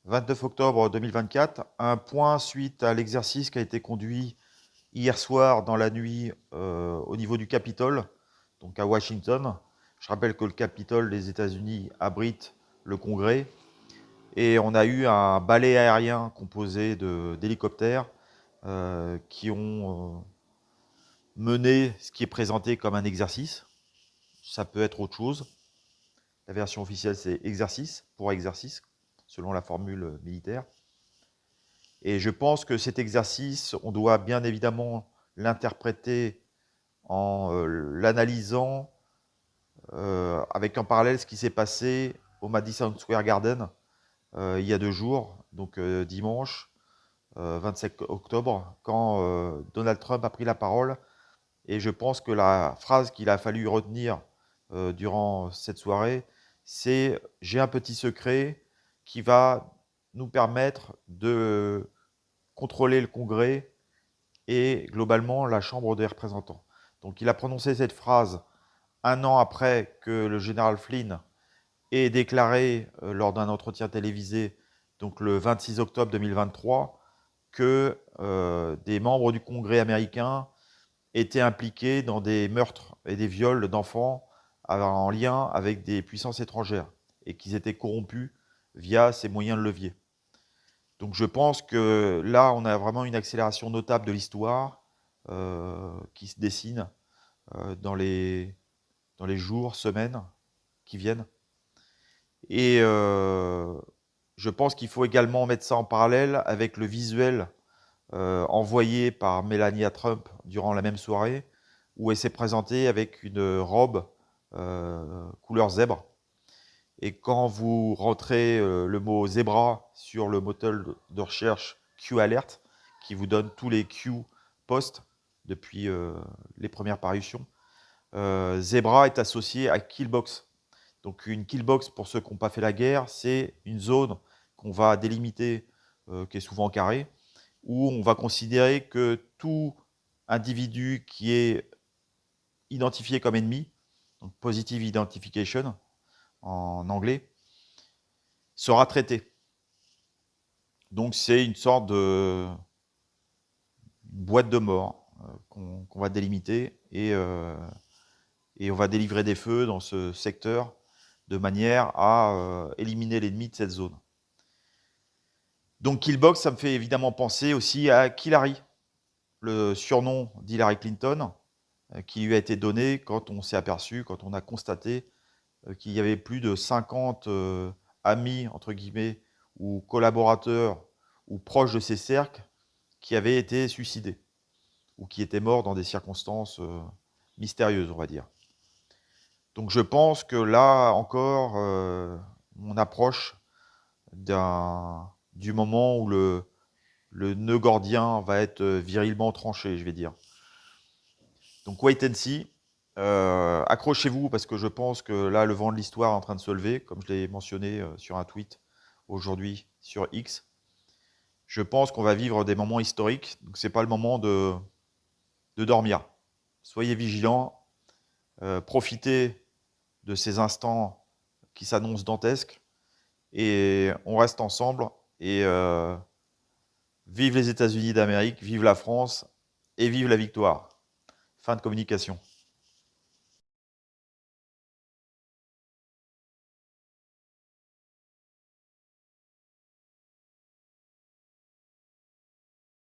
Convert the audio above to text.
29 octobre 2024, un point suite à l'exercice qui a été conduit hier soir dans la nuit au niveau du Capitole, donc à Washington. Je rappelle que le Capitole des États-Unis abrite le Congrès et on a eu un balai aérien composé d'hélicoptères qui ont mené ce qui est présenté comme un exercice. Ça peut être autre chose. La version officielle, c'est exercice pour exercice, selon la formule militaire. Et je pense que cet exercice, on doit bien évidemment l'interpréter en l'analysant avec en parallèle ce qui s'est passé au Madison Square Garden il y a 2 jours, donc dimanche 27 octobre, quand Donald Trump a pris la parole. Et je pense que la phrase qu'il a fallu retenir durant cette soirée, c'est « J'ai un petit secret qui va nous permettre de contrôler le Congrès et globalement la Chambre des représentants ». Donc il a prononcé cette phrase 1 an après que le général Flynn ait déclaré lors d'un entretien télévisé, donc le 26 octobre 2023, que des membres du Congrès américain étaient impliqués dans des meurtres et des viols d'enfants en lien avec des puissances étrangères et qu'ils étaient corrompus via ces moyens de levier. Donc je pense que là, on a vraiment une accélération notable de l'histoire qui se dessine dans les jours, semaines qui viennent. Et je pense qu'il faut également mettre ça en parallèle avec le visuel envoyé par Melania Trump durant la même soirée, où elle s'est présentée avec une robe couleur zèbre. Et quand vous rentrez le mot zebra sur le moteur de recherche Q-Alert, qui vous donne tous les Q posts depuis les premières parutions, Zebra est associé à Killbox. Donc une killbox, pour ceux qui n'ont pas fait la guerre, c'est une zone qu'on va délimiter, qui est souvent carrée, où on va considérer que tout individu qui est identifié comme ennemi, donc positive identification en anglais, sera traité. Donc c'est une sorte de boîte de mort qu'on va délimiter et on va délivrer des feux dans ce secteur de manière à éliminer l'ennemi de cette zone. Donc Killbox, ça me fait évidemment penser aussi à Killary, le surnom d'Hillary Clinton, qui lui a été donné quand on s'est aperçu, quand on a constaté qu'il y avait plus de 50 amis, entre guillemets, ou collaborateurs, ou proches de ces cercles, qui avaient été suicidés, ou qui étaient morts dans des circonstances mystérieuses, on va dire. Donc je pense que là encore, on approche du moment où le nœud gordien va être virilement tranché, je vais dire. Donc wait and see. Accrochez-vous parce que je pense que là, le vent de l'histoire est en train de se lever, comme je l'ai mentionné sur un tweet aujourd'hui sur X. Je pense qu'on va vivre des moments historiques, donc ce n'est pas le moment de dormir. Soyez vigilants, profitez de ces instants qui s'annoncent dantesques, et on reste ensemble, et vive les États-Unis d'Amérique, vive la France, et vive la victoire. Fin de communication.